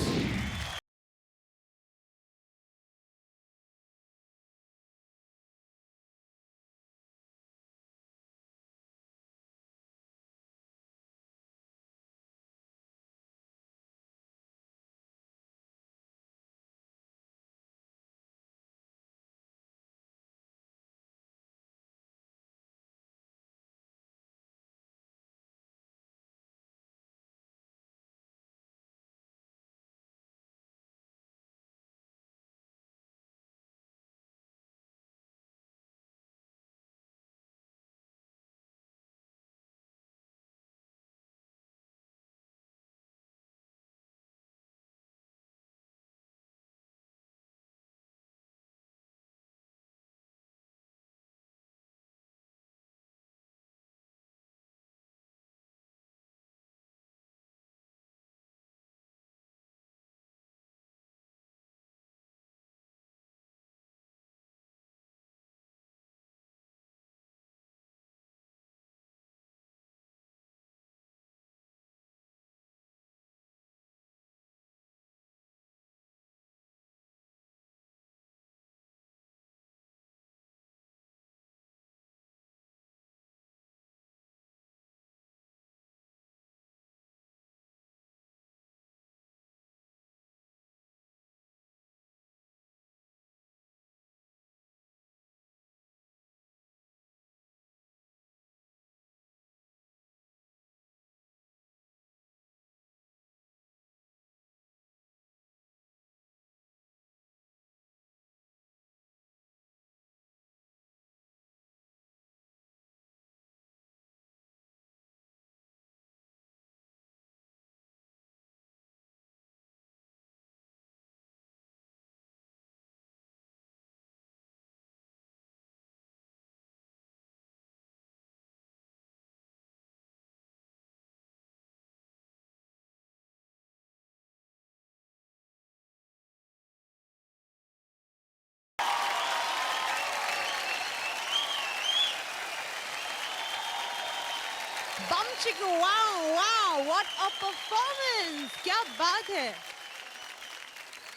बम चिक wow wow what a performance क्या बात है.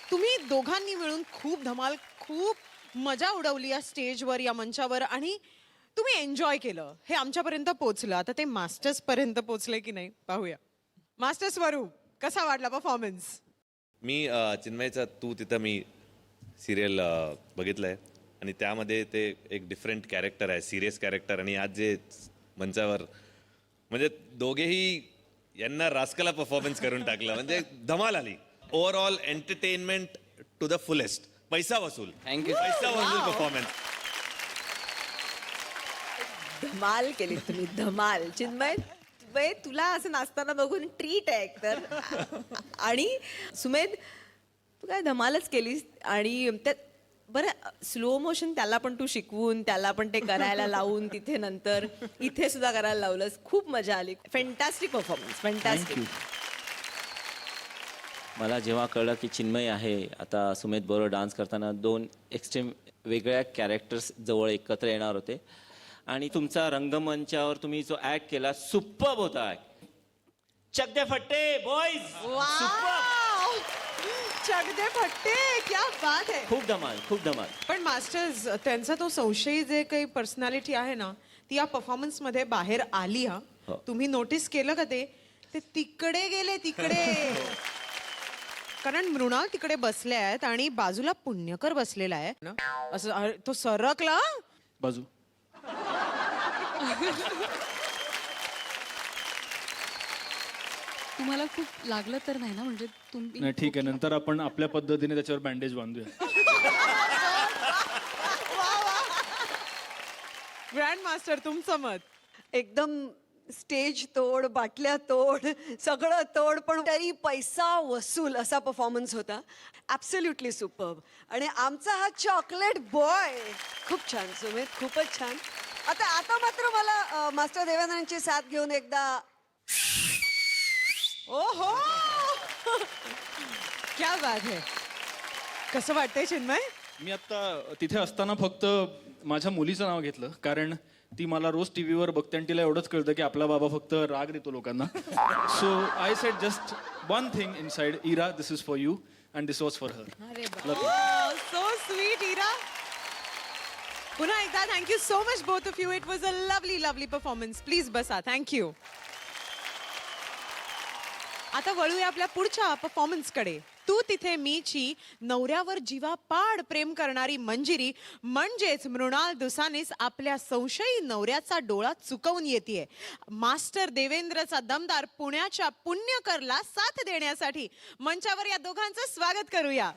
तुम्ही दोघांनी मिळून खूप धमाल खूप मजा उडवली या स्टेजवर या मंचावर आणि तुम्ही एन्जॉय केलं हे आमच्यापर्यंत पोहोचलं. आता ते मास्टर्स पर्यंत पोहोचले की नाही पाहूया. मास्टर स्वरूप कसा वाटला परफॉर्मन्स? मी चिन्मयचा तू तिथं मी सिरियल बघितलं आहे आणि त्यामध्ये ते एक डिफरंट कॅरेक्टर आहे, सिरियस कॅरेक्टर. आणि आज जे मंचावर म्हणजे दोघेही यांना रास्कला परफॉर्मन्स करून टाकलं, म्हणजे धमाल आली. Overall entertainment to the fullest. पैसा वसूल. थँक्यू. पैसा वसूल परफॉर्मन्स. धमाल केली तुम्ही, धमाल. चिन्मय तुला असं नाचताना बघून ट्रीट आहे एकतर. आणि सुमेध तू काय धमालच केलीस. आणि त्यात बरं स्लो मोशन त्याला पण तू शिकवून त्याला पण ते करायला लावून तिथे नंतर इथे सुद्धा करायला लावलंस. खूप मजा आली. Fantastic performance, fantastic. मला जेव्हा कळलं की चिन्मय आहे आता सुमेध बरोबर डान्स करताना, दोन एक्स्ट्रीम वेगळ्या कॅरेक्टर्स जवळ एकत्र येणार होते. आणि तुमचा रंगमंचावर तुम्ही जो ऍक्ट केला सुपर्ब होता. चक दे फट्टे बॉयज, चकदे फट्टे क्या बात है. खूप धमाल, खूप धमाल. पण मास्टर्स त्यांचा तो संशयी जे काही पर्सनॅलिटी आहे ना ती या परफॉर्मन्स मध्ये बाहेर आली. हा हो. तुम्ही नोटीस केलं का ते तिकडे गेले तिकडे. कारण मृणाल तिकडे बसले आहेत आणि बाजूला पुण्यकर बसलेला आहे ना, असं तो सरकला बाजू. तुम्हाला खूप लागलं तर नाही ना, म्हणजे तुम्ही नाही ठीक आहे, नंतर आपण आपल्या पद्धतीने त्याच्यावर बँडेज बांधूया. ग्रँड मास्टर तुमचं मत? एकदम स्टेज तोड, बाटल्या तोड, सगळं तोड, पण तरी पैसा वसूल असा परफॉर्मन्स होता. Absolutely superb. आणि आमचा हा चॉकलेट बॉय खूप छान सुमेध, खूपच छान. आता मात्र मला मास्टर देवेंद्रांची साथ घेऊन एकदा ओहो क्या बात है. कसं वाटतंय चिन्मय? मी आता तिथे असताना फक्त माझ्या मुलीचं नाव घेतलं, कारण ती मला रोज टीव्हीवर बघते आणि तिला एवढंच कळतं की आपला बाबा फक्त राग देतो लोकांना. So I said just one thing inside, Ira this is for you and this was for her. So sweet Ira. पुन्हा एकदा thank you so much both of you. It was a lovely lovely performance. Please बसा. Thank you. आता वळूया आपल्या पुढच्या परफॉर्मन्सकडे. तू तिथे मीची नवऱ्यावर जीवापाड प्रेम करणारी मंजिरी म्हणजेच मृणाल दुसानीस आपल्या संशयी नवऱ्याचा डोळा चुकवून येते. मास्टर देवेंद्रचा दमदार पुण्याच्या पुण्यकरला साथ देण्यासाठी मंचावर या दोघांचं स्वागत करूया.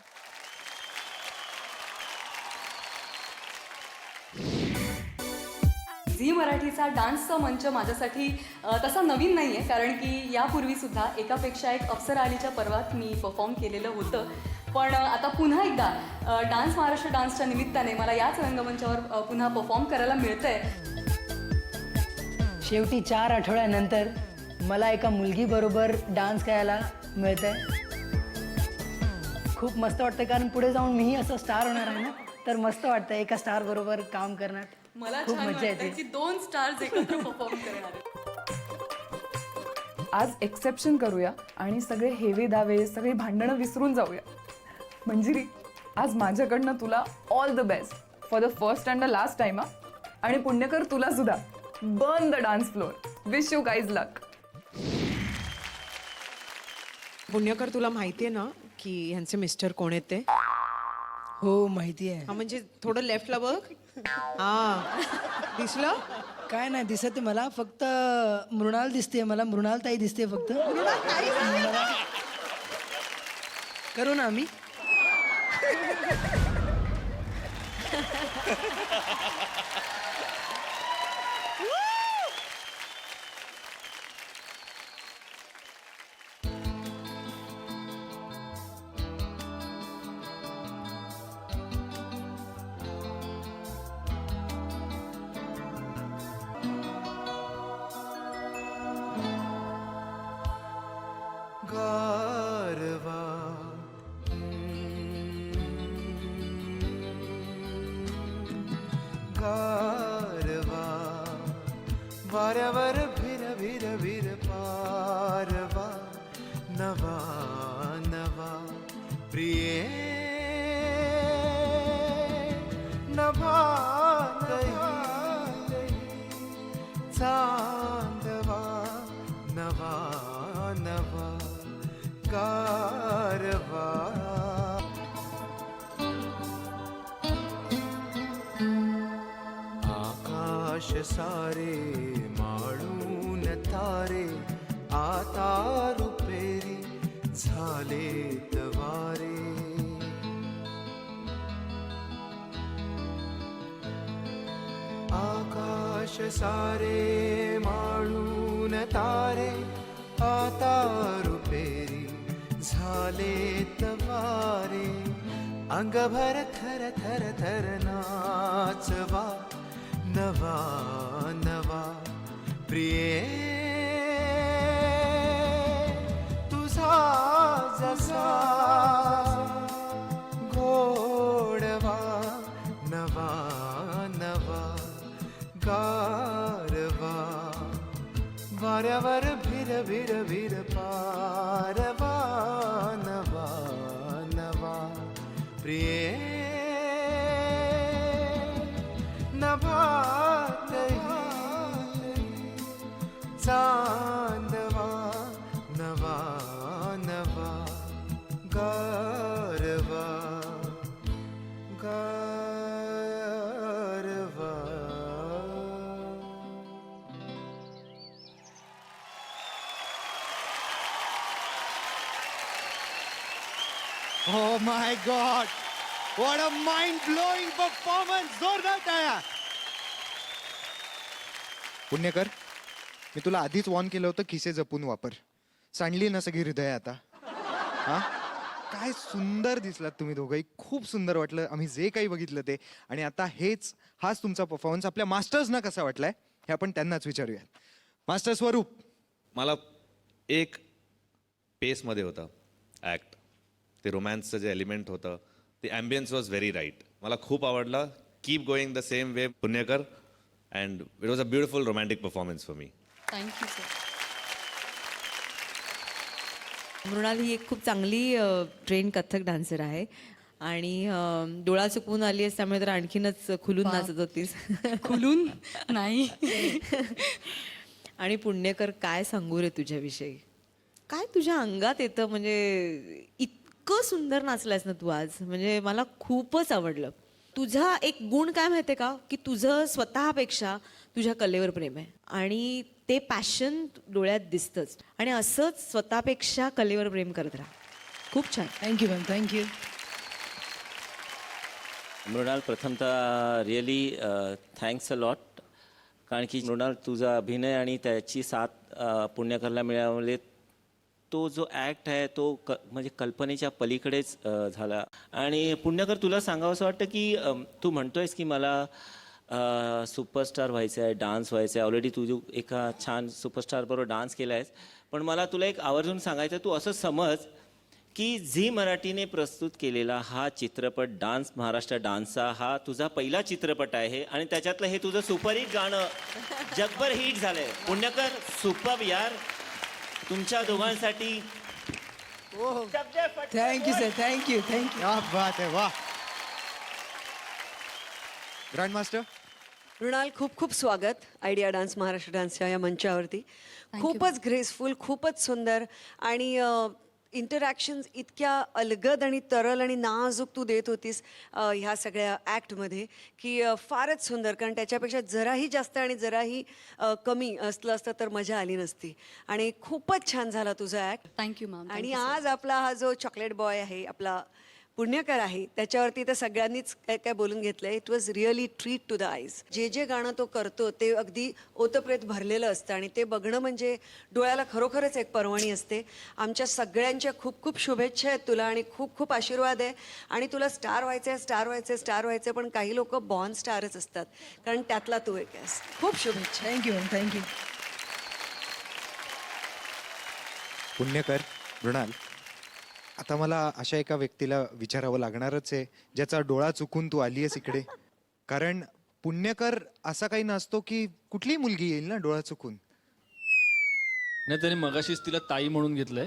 झी मराठीचा डान्सचा मंच माझ्यासाठी तसा नवीन नाही आहे, कारण की यापूर्वीसुद्धा एकापेक्षा एक अप्सरा आलीच्या पर्वात मी परफॉर्म केलेलं होतं. पण आता पुन्हा एकदा डान्स महाराष्ट्र डान्सच्या निमित्ताने मला याच रंगमंचावर पुन्हा परफॉर्म करायला मिळतं आहे. शेवटी 4 आठवड्यानंतर मला एका मुलगीबरोबर डान्स करायला मिळतं आहे. खूप मस्त वाटतं, कारण पुढे जाऊन मीही असं स्टार होणार आहे ना, तर मस्त वाटतं एका स्टार बरोबर काम करण्यात. मला खूप छान मजा वाटतं येते. की 2 स्टार्स एकत्र परफॉर्म करणार आहेत. आज एक्सेप्शन करूया आणि सगळे हेवे दावे, सगळी भांडणं विसरून जाऊया. मंजिरी, आज माझ्याकडनं तुला all the best for the first and the last time. आणि पुण्यकर तुला सुद्धा burn the dance floor. Wish you guys luck. Punyakar तुला माहितीये ना की ह्यांचे मिस्टर कोण आहेत ते? हो माहिती आहे. हा म्हणजे थोडं लेफ्टला बघ. हा दिसलं? काय नाही दिसत मला, फक्त मृणाल दिसते. मला मृणाल ताई दिसते फक्त. करू ना आम्ही? गारवा गारवा वाऱ्यावर भिर भिर प्रिये नभा चांदवा नवा नवा कारवा आकाश सारे माळून तारे आता रुपेरी झाले तवारे आकाश सारे माळून तारे आता रुपेरी झाले तवारे अंगभर थर थर थर नाचवा नवा नवा प्रिये तुझा जसा गोडवा नवा नवा गारवा वाऱ्यावर भिर भिर भिर पारवा नवा नवा प्रिये नभातही चांदवा नवा नवा गारवा गारवा Oh my God! What a mind-blowing performance! जोरदार टाळ्या. पुण्यकर, मी तुला आधीच वॉर्न केलं होतं, खिसे जपून वापर. सांडली ना सगळी हृदय आता. हा? काय सुंदर दिसलात तुम्ही दोघंही. खूप सुंदर वाटलं आम्ही जे काही बघितलं ते. आणि आता हाच तुमचा परफॉर्मन्स आपल्या मास्टर्सना कसा वाटलाय हे आपण त्यांनाच विचारूया. मास्टर स्वरूप, मला एक पेसमध्ये होतं ॲक्ट. ते रोमॅन्सचं जे एलिमेंट होतं, ते ॲम्बियन्स वॉज व्हेरी राईट. मला खूप आवडलं. Keep going the same way Punyakar. And it was a beautiful romantic performance for me. Thank you sir. Mrunal ही एक खूप चांगली ट्रेन कथ्थक डान्सर आहे आणि डोळा चुकवून आली आहेस त्यामुळे तर आणखीनच खुलून नाचत होतीस. खुलून नाही. आणि पुण्यकर, काय सांगू रे तुझ्याविषयी. काय तुझ्या अंगात येतं, म्हणजे इतकं सुंदर नाचलायस ना तू आज. म्हणजे मला खूपच आवडलं. तुझा एक गुण काय माहिती आहे का, की तुझं स्वतःपेक्षा तुझ्या कलेवर प्रेम आहे आणि ते पॅशन डोळ्यात दिसतंच. आणि असंच स्वतःपेक्षा कलेवर प्रेम करत राहा. खूप छान. Thank you ma'am. थँक्यू. मृणाल, प्रथमतः रिअली थँक्स अ लॉट. कारण की मृणाल, तुझा अभिनय आणि त्याची साथ पुण्यकरला मिळाले. तो जो ॲक्ट आहे तो म्हणजे कल्पनेच्या पलीकडेच झाला. आणि पुण्यकर, तुला सांगावं असं वाटतं की तू म्हणतोयस की मला सुपरस्टार व्हायचं आहे, डान्स व्हायचं आहे. ऑलरेडी तू एका छान सुपरस्टारबरोबर डान्स केला आहेस. पण मला तुला एक आवर्जून सांगायचं, तू असं समज की झी मराठीने प्रस्तुत केलेला हा चित्रपट डान्स महाराष्ट्र डान्सचा हा तुझा पहिला चित्रपट आहे आणि त्याच्यातलं हे तुझं सुपरहिट गाणं जगभर हिट झालंय. पुण्यकर, सुपर यार. तुमच्या दोघांसाठी थँक्यू सर. थँक्यू. थँक्यू. क्या बात आहे. वा. ग्रँड मास्टर, मृणाल, खूप खूप स्वागत आयडिया डान्स महाराष्ट्र डान्सच्या या मंचावरती. खूपच ग्रेसफुल, खूपच सुंदर आणि इंटरॅक्शन्स इतक्या अलगद आणि तरल आणि नाजूक तू देत होतीस ह्या सगळ्या ॲक्टमध्ये की फारच सुंदर. कारण त्याच्यापेक्षा जराही जास्त आणि जराही कमी असलं असतं तर मजा आली नसती. आणि खूपच छान झाला तुझा ॲक्ट. Thank you ma'am. आणि आज आपला हा जो चॉकलेट बॉय आहे, आपला पुण्यकर आहे, त्याच्यावरती तर सगळ्यांनीच काय काय बोलून घेतलं. It was really treat to the eyes. जे जे गाणं तो करतो ते अगदी ओतप्रेत भरलेलं असतं आणि ते बघणं म्हणजे डोळ्याला खरोखरच एक पर्वणी असते. आमच्या सगळ्यांच्या खूप खूप शुभेच्छा आहेत तुला आणि खूप खूप आशीर्वाद आहे. आणि तुला स्टार व्हायचं आहे, स्टार व्हायचं आहे, स्टार व्हायचं आहे. पण काही लोक बॉर्न स्टारच असतात, कारण त्यातला तू एक आहेस. खूप शुभेच्छा. Thank you ma'am. थँक्यू. पुण्यकर, मृणाल, आता मला अशा एका व्यक्तीला विचारावं लागणारच आहे ज्याचा डोळा चुकून तू आली आहेस इकडे. कारण पुण्यकर असा काही नसतो की कुठलीही मुलगी येईल ना डोळा चुकून. नाही, त्याने मगाशीच तिला ताई म्हणून घेतलंय.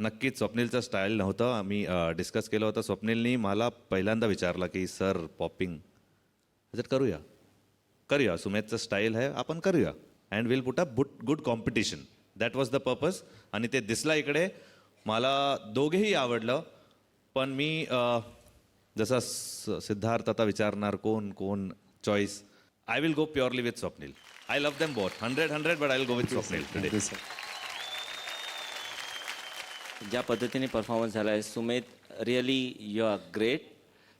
नक्कीच स्वप्नीलचं स्टाईल नव्हतं. आम्ही डिस्कस केलं होतं. स्वप्नीलनी मला पहिल्यांदा विचारलं की सर पॉपिंग करूया सुमेधचं स्टाईल आहे, आपण करूया and will put a good competition. That was the purpose. आणि ते दिसला इकडे. मला दोघेही आवडलं. पण मी जसा सिद्धार्थ आता विचारणार कोण choice, I will go purely with Swapnil. I love them both 100 but I will go with Swapnil today. ज्या पद्धतीने परफॉर्मन्स झाला आहे Sumedh, really you are great.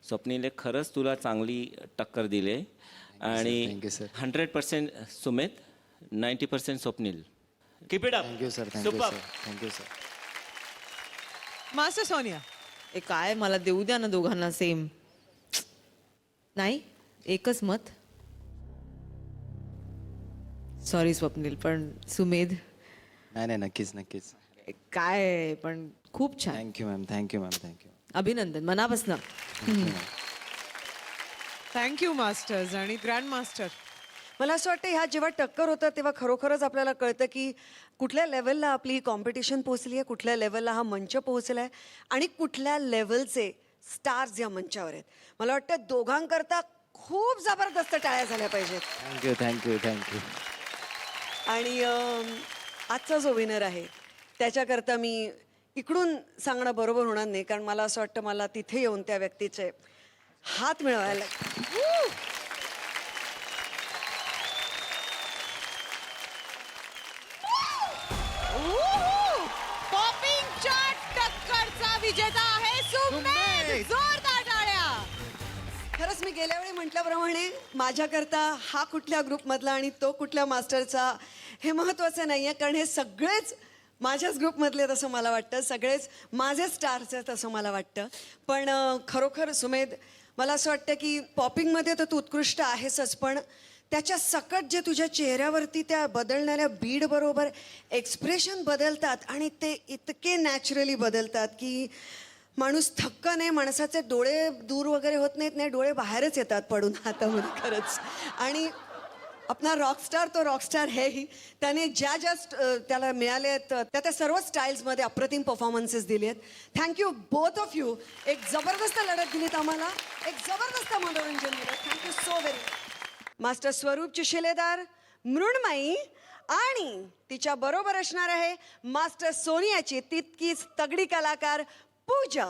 स्वप्नीलने खरंच तुला चांगली टक्कर दिली आहे. आणि 100% Sumedh, 90% Swapnil. Keep it up. Thank you sir. Master Sonia. ए काय, मला देऊ द्या ना दोघांना सेम. नाही, एकच मत. सॉरी स्वप्नील, पण सुमेध नाही नक्कीच. ए, काय पण खूप छान. Thank you ma'am. अभिनंदन मनापासून. थँक्यू मास्टर्स आणि ग्रँड मास्टर. मला असं वाटतं ह्या जेव्हा टक्कर होतं तेव्हा खरोखरच आपल्याला कळतं की कुठल्या लेवलला आपली ही कॉम्पिटिशन पोहोचली आहे, कुठल्या लेवलला हा मंच पोहोचला आहे आणि कुठल्या लेवलचे स्टार्स या मंचावर आहेत. मला वाटतं दोघांकरता खूप जबरदस्त टाळ्या झाल्या पाहिजेत. थँक्यू. आणि आजचा जो विनर आहे त्याच्याकरता मी इकडून सांगणं बरोबर होणार नाही, कारण मला असं वाटतं मला तिथे येऊन त्या व्यक्तीचे हात मिळवायला. पॉपिंगच्या टक्करचा विजेता आहे सुमेध. जोरदार टाळ्या. खरंच मी गेल्या वेळी म्हटल्याप्रमाणे माझ्याकरता हा कुठल्या ग्रुपमधला आणि तो कुठल्या मास्टरचा हे महत्त्वाचं नाही आहे, कारण हे सगळेच माझ्याच ग्रुपमधले आहेत असं मला वाटतं. सगळेच माझे स्टार्स आहेत असं मला वाटतं. पण खरोखर सुमेध, मला असं वाटतं की पॉपिंगमध्ये तर तू उत्कृष्ट आहेसच, पण त्याच्या सकट जे तुझ्या चेहऱ्यावरती त्या बदलणाऱ्या बीड बरोबर एक्सप्रेशन बदलतात आणि ते इतके नॅचरली बदलतात की माणूस थक्क नाही, माणसाचे डोळे दूर वगैरे होत नाहीत, नाही डोळे बाहेरच येतात पडून हातामध्ये खरंच. आणि आपला रॉकस्टार तो रॉकस्टार हेही त्याने ज्या त्याला मिळाले आहेत त्या सर्व स्टाईल्समध्ये अप्रतिम परफॉर्मन्सेस दिले आहेत. Thank you both of you. एक जबरदस्त लढत दिलीत आम्हाला, एक जबरदस्त मनोरंजन दिलं. Thank you so very much. Master स्वरूपची शिलेदार मृण्मयी आणि तिच्या बरोबर असणार आहे मास्टर सोनियाची तितकीच तगडी कलाकार पूजा.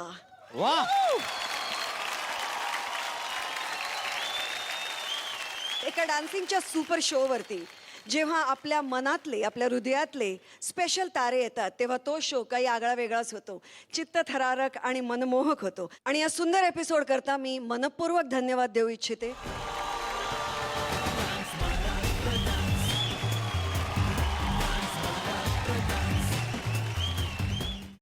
एका डान्सिंगच्या सुपर शोवरती जेव्हा आपल्या मनातले, आपल्या हृदयातले स्पेशल तारे येतात तेव्हा तो शो काही आगळा वेगळाच होतो, चित्तथरारक आणि मनमोहक होतो. आणि या सुंदर एपिसोड करता मी मनपूर्वक धन्यवाद देऊ इच्छिते.